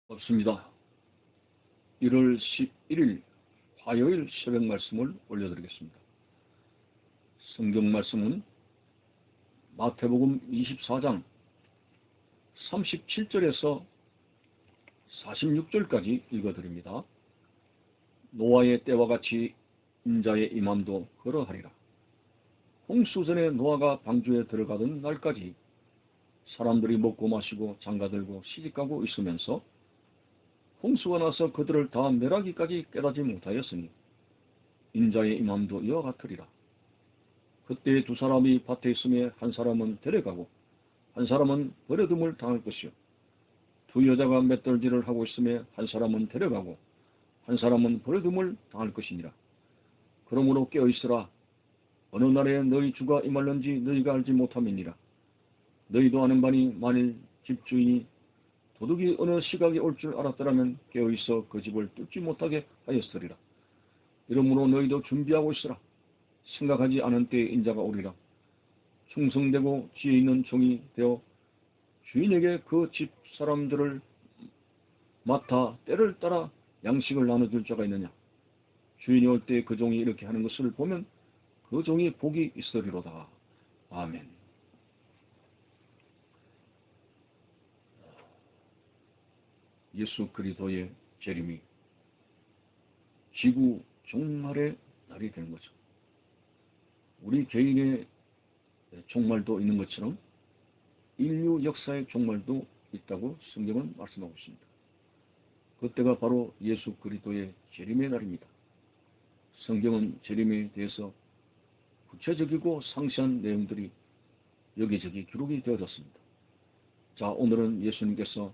없습니다. 1월 11일 화요일 새벽 말씀을 올려드리겠습니다. 성경 말씀은 마태복음 24장 37절에서 46절까지 읽어드립니다. 노아의 때와 같이 인자의 임함도 그러하리라. 홍수전에 노아가 방주에 들어가던 날까지 사람들이 먹고 마시고 장가들고 시집가고 있으면서 홍수가 나서 그들을 다 멸하기까지 깨닫지 못하였으니 인자의 임함도 이와 같으리라. 그때 두 사람이 밭에 있음에 한 사람은 데려가고 한 사람은 버려둠을 당할 것이요, 두 여자가 맷돌질을 하고 있음에 한 사람은 데려가고 한 사람은 버려둠을 당할 것이니라. 그러므로 깨어있으라. 어느 날에 너희 주가 임할는지 너희가 알지 못함이니라. 너희도 아는 바니 만일 집주인이 도둑이 어느 시각에 올 줄 알았더라면 깨어있어 그 집을 뚫지 못하게 하였으리라. 이러므로 너희도 준비하고 있으라. 생각하지 않은 때에 인자가 오리라. 충성되고 지혜 있는 종이 되어 주인에게 그 집 사람들을 맡아 때를 따라 양식을 나눠줄 자가 있느냐. 주인이 올 때 그 종이 이렇게 하는 것을 보면 그 종이 복이 있으리로다. 아멘. 예수 그리스도의 재림이 지구 종말의 날이 되는 거죠. 우리 개인의 종말도 있는 것처럼 인류 역사의 종말도 있다고 성경은 말씀하고 있습니다. 그때가 바로 예수 그리스도의 재림의 날입니다. 성경은 재림에 대해서 구체적이고 상세한 내용들이 여기저기 기록이 되어졌습니다. 자, 오늘은 예수님께서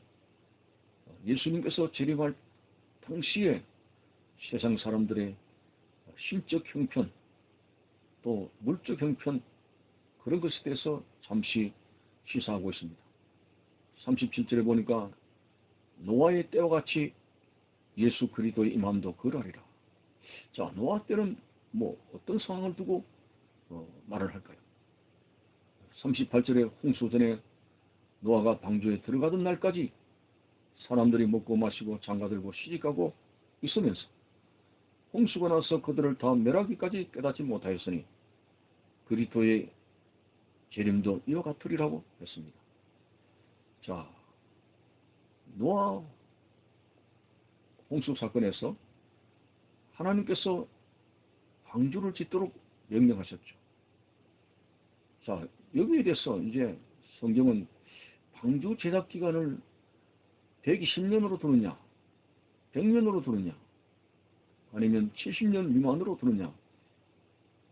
재림할 당시에 세상 사람들의 신적 형편, 또 물적 형편, 그런 것에 대해서 잠시 시사하고 있습니다. 37절에 보니까 노아의 때와 같이 예수 그리스도의 임함도 그러하리라. 자, 노아 때는 어떤 상황을 두고 말을 할까요? 38절에 홍수 전에 노아가 방주에 들어가던 날까지 사람들이 먹고 마시고 장가들고 시집가고 있으면서 홍수가 나서 그들을 다 멸하기까지 깨닫지 못하였으니 그리스도의 재림도 이와 같으리라고 했습니다. 자, 노아 홍수 사건에서 하나님께서 방주를 짓도록 명령하셨죠. 자, 여기에 대해서 이제 성경은 방주 제작 기간을 120년으로 두느냐, 100년으로 두느냐, 아니면 70년 미만으로 두느냐,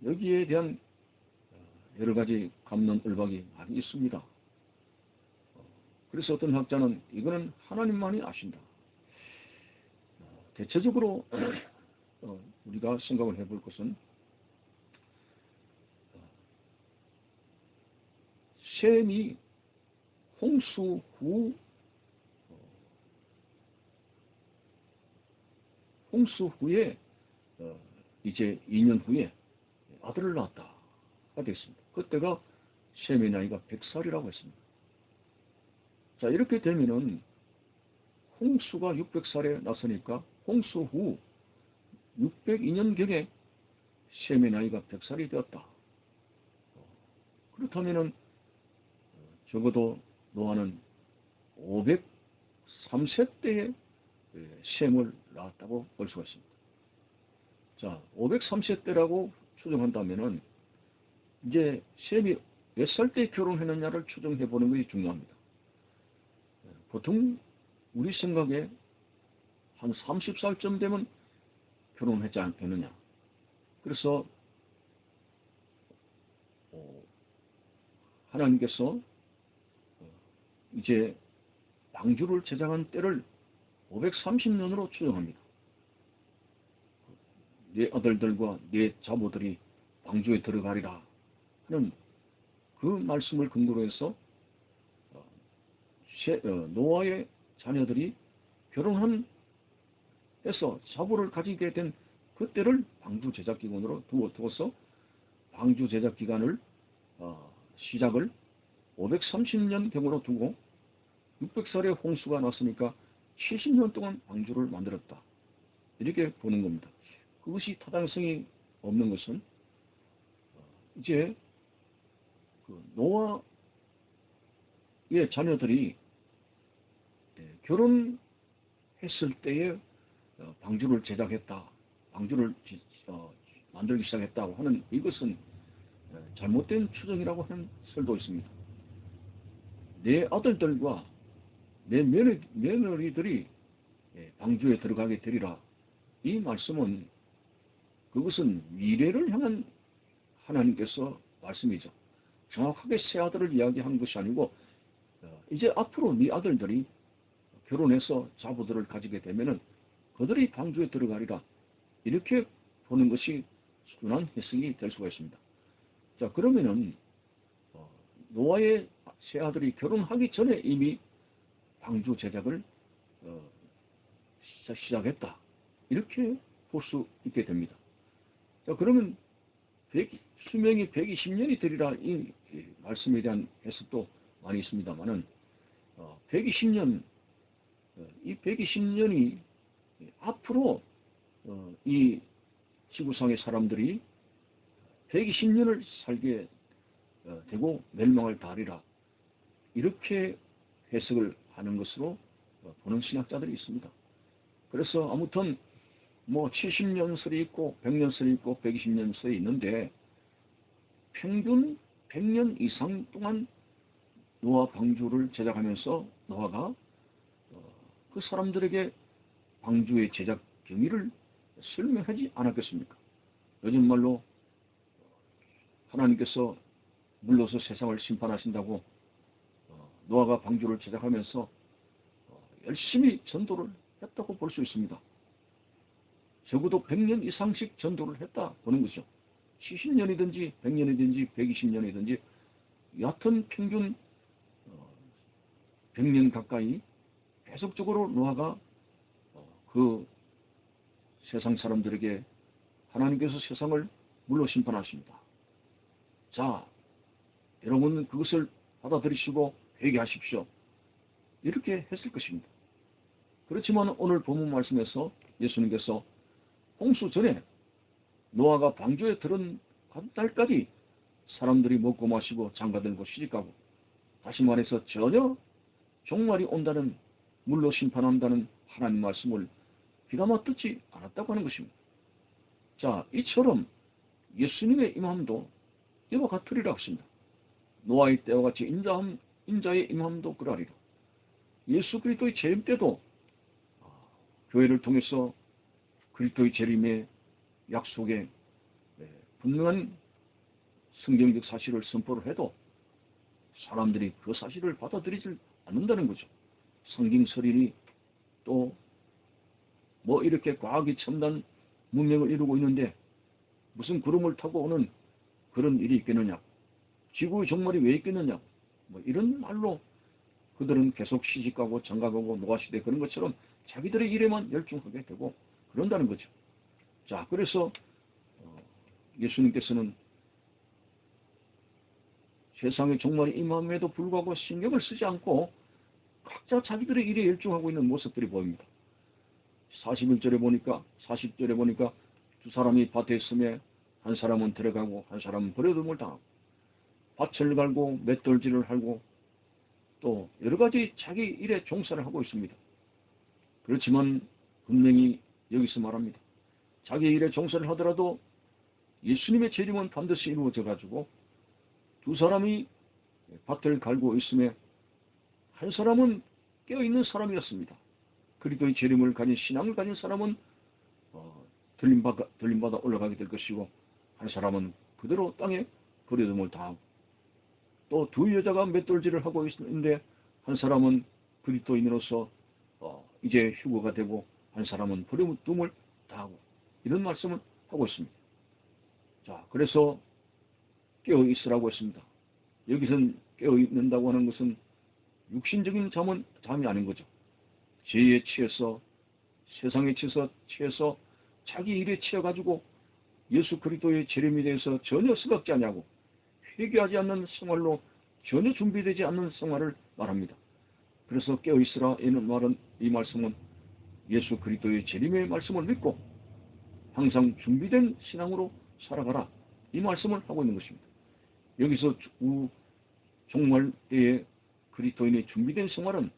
여기에 대한 여러 가지 갑론을박이 많이 있습니다. 그래서 어떤 학자는 이거는 하나님만이 아신다. 대체적으로 우리가 생각을 해볼 것은 셈이 홍수 후에 이제 2년 후에 아들을 낳았다가 됐습니다. 그때가 셈의 나이가 100살이라고 했습니다. 자, 이렇게 되면은 홍수가 600살에 났으니까 홍수 후 602년경에 셈의 나이가 100살이 되었다. 그렇다면은 적어도 노아는 503세 때에 셈을 낳았다고 볼 수가 있습니다. 자, 503세 때라고 추정한다면은 이제 셈이 몇 살 때 결혼했느냐를 추정해 보는 것이 중요합니다. 보통 우리 생각에 한 30살쯤 되면 결혼했지 않겠느냐. 그래서 하나님께서 이제 방주를 제작한 때를 530년으로 추정합니다. 네 아들들과 네 자모들이 방주에 들어가리라 하는 그 말씀을 근거로 해서 노아의 자녀들이 결혼해서 자부를 가지게 된 그때를 방주 제작 기간으로 두어서 방주 제작 기간을 시작을 530년경으로 두고 600살의 홍수가 났으니까 70년 동안 방주를 만들었다. 이렇게 보는 겁니다. 그것이 타당성이 없는 것은 이제 그 노아의 자녀들이 결혼했을 때에 방주를 제작했다. 방주를 만들기 시작했다고 하는 이것은 잘못된 추정이라고 하는 설도 있습니다. 내 아들들과 내 며느리들이 방주에 들어가게 되리라. 이 말씀은 그것은 미래를 향한 하나님께서 말씀이죠. 정확하게 새 아들을 이야기한 것이 아니고 이제 앞으로 네 아들들이 결혼해서 자부들을 가지게 되면은 그들이 방주에 들어가리라. 이렇게 보는 것이 순한 해석이 될 수가 있습니다. 자, 그러면은 노아의 세 아들이 결혼하기 전에 이미 방주 제작을 시작했다. 이렇게 볼 수 있게 됩니다. 자, 그러면 수명이 120년이 되리라 이 말씀에 대한 해석도 많이 있습니다만은 120년 이 120년이 앞으로 이 지구상의 사람들이 120년을 살게 되고 멸망을 다하리라. 이렇게 해석을 하는 것으로 보는 신학자들이 있습니다. 그래서 아무튼 뭐 70년설이 있고 100년설이 있고 120년설이 있는데 평균 100년 이상 동안 노아 방주를 제작하면서 노아가 그 사람들에게 방주의 제작 경위를 설명하지 않았겠습니까? 요즘 말로 하나님께서 물러서 세상을 심판하신다고 노아가 방주를 제작하면서 열심히 전도를 했다고 볼 수 있습니다. 적어도 100년 이상씩 전도를 했다 보는 거죠. 70년이든지 100년이든지 120년이든지 여하튼 평균 100년 가까이 계속적으로 노아가 그 세상 사람들에게 하나님께서 세상을 물로 심판하십니다. 자, 여러분은 그것을 받아들이시고 회개하십시오. 이렇게 했을 것입니다. 그렇지만 오늘 본문 말씀에서 예수님께서 홍수 전에 노아가 방주에 들은 날까지 사람들이 먹고 마시고 장가들고 시집가고 다시 말해서 전혀 종말이 온다는 물로 심판한다는 하나님 말씀을 귀담아 듣지 않았다고 하는 것입니다. 자, 이처럼 예수님의 임함도 이와 같으리라 하십니다. 노아의 때와 같이 인자의 임함도 그러하리라. 예수 그리스도의 재림 때도 교회를 통해서 그리스도의 재림의 약속에 분명한 성경적 사실을 선포를 해도 사람들이 그 사실을 받아들이지 않는다는 거죠. 성경 서린이 또 뭐 이렇게 과학이 첨단 문명을 이루고 있는데 무슨 구름을 타고 오는 그런 일이 있겠느냐, 지구의 종말이 왜 있겠느냐, 뭐 이런 말로 그들은 계속 시집가고 장가가고 노아시대 그런 것처럼 자기들의 일에만 열중하게 되고 그런다는 거죠. 자, 그래서 예수님께서는 세상의 종말이 임함에도 불구하고 신경을 쓰지 않고 각자 자기들의 일에 열중하고 있는 모습들이 보입니다. 41절에 보니까 40절에 보니까 두 사람이 밭에 있음에 한 사람은 들어가고 한 사람은 버려둠을 당하고 밭을 갈고 맷돌질을 하고 또 여러 가지 자기 일에 종사를 하고 있습니다. 그렇지만 분명히 여기서 말합니다. 자기 일에 종사를 하더라도 예수님의 재림은 반드시 이루어져 가지고 두 사람이 밭을 갈고 있음에 한 사람은 깨어있는 사람이었습니다. 그리스도의 재림을 가진 신앙을 가진 사람은 들림받아 올라가게 될 것이고 한 사람은 그대로 땅에 버려둠을 당하고 또 두 여자가 맷돌질을 하고 있는데 한 사람은 그리스도인으로서 이제 휴거가 되고 한 사람은 버려둠을 당하고 이런 말씀을 하고 있습니다. 자, 그래서 깨어 있으라고 했습니다. 여기선 깨어 있는다고 하는 것은 육신적인 잠이 아닌 거죠. 죄에 취해서 세상에 취해서 자기 일에 취해가지고 예수 그리스도의 재림에 대해서 전혀 생각지 않냐고 회개하지 않는 생활로 전혀 준비되지 않는 생활을 말합니다. 그래서 깨어있으라 이는 말은, 이 말씀은 예수 그리스도의 재림의 말씀을 믿고 항상 준비된 신앙으로 살아가라, 이 말씀을 하고 있는 것입니다. 여기서 종말 때의 그리스도인의 준비된 생활은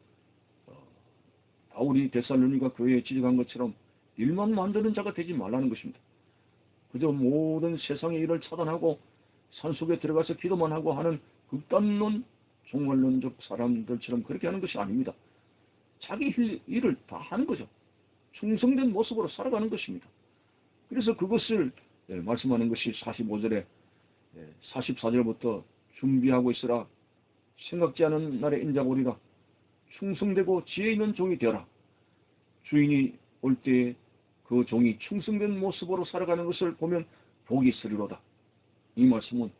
바울이 데살로니가 교회에 지적한 것처럼 일만 만드는 자가 되지 말라는 것입니다. 그저 모든 세상의 일을 차단하고 산속에 들어가서 기도만 하고 하는 극단론 종말론적 사람들처럼 그렇게 하는 것이 아닙니다. 자기 일을 다 하는 거죠. 충성된 모습으로 살아가는 것입니다. 그래서 그것을 말씀하는 것이 45절에 44절부터 준비하고 있으라. 생각지 않은 날에 인자가 오리라. 충성되고 지혜 있는 종이 되어라. 주인이 올 때에 그 종이 충성된 모습으로 살아가는 것을 보면 복이 있으리로다. 이 말씀은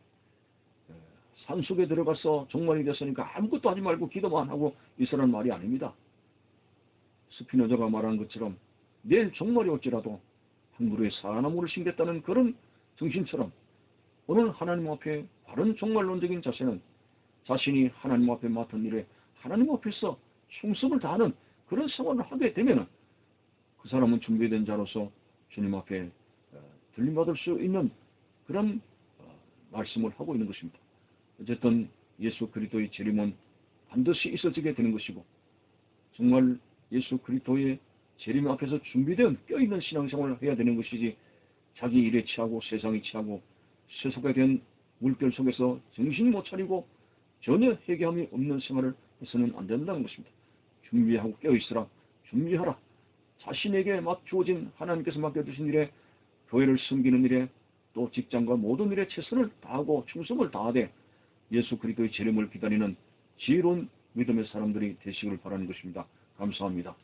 산속에 들어가서 종말이 됐으니까 아무것도 하지 말고 기도만 하고 있으라는 말이 아닙니다. 스피노자가 말한 것처럼 내일 종말이 올지라도 한 그루의 사나무를 심겠다는 그런 정신처럼 오늘 하나님 앞에 바른 종말론적인 자세는 자신이 하나님 앞에 맡은 일에 하나님 앞에서 충성을 다하는 그런 생활을 하게 되면 그 사람은 준비된 자로서 주님 앞에 들림받을 수 있는 그런 말씀을 하고 있는 것입니다. 어쨌든 예수 그리스도의 재림은 반드시 있어지게 되는 것이고, 정말 예수 그리스도의 재림 앞에서 준비된 껴있는 신앙생활을 해야 되는 것이지, 자기 일에 취하고 세상에 취하고 세속에 된 물결 속에서 정신 못 차리고 전혀 회개함이 없는 생활을 해서는 안 된다는 것입니다. 준비하고 깨어있으라. 준비하라. 자신에게 주어진 하나님께서 맡겨주신 일에, 교회를 섬기는 일에, 또 직장과 모든 일에 최선을 다하고 충성을 다하되 예수 그리스도의 재림을 기다리는 지혜로운 믿음의 사람들이 되시길 바라는 것입니다. 감사합니다.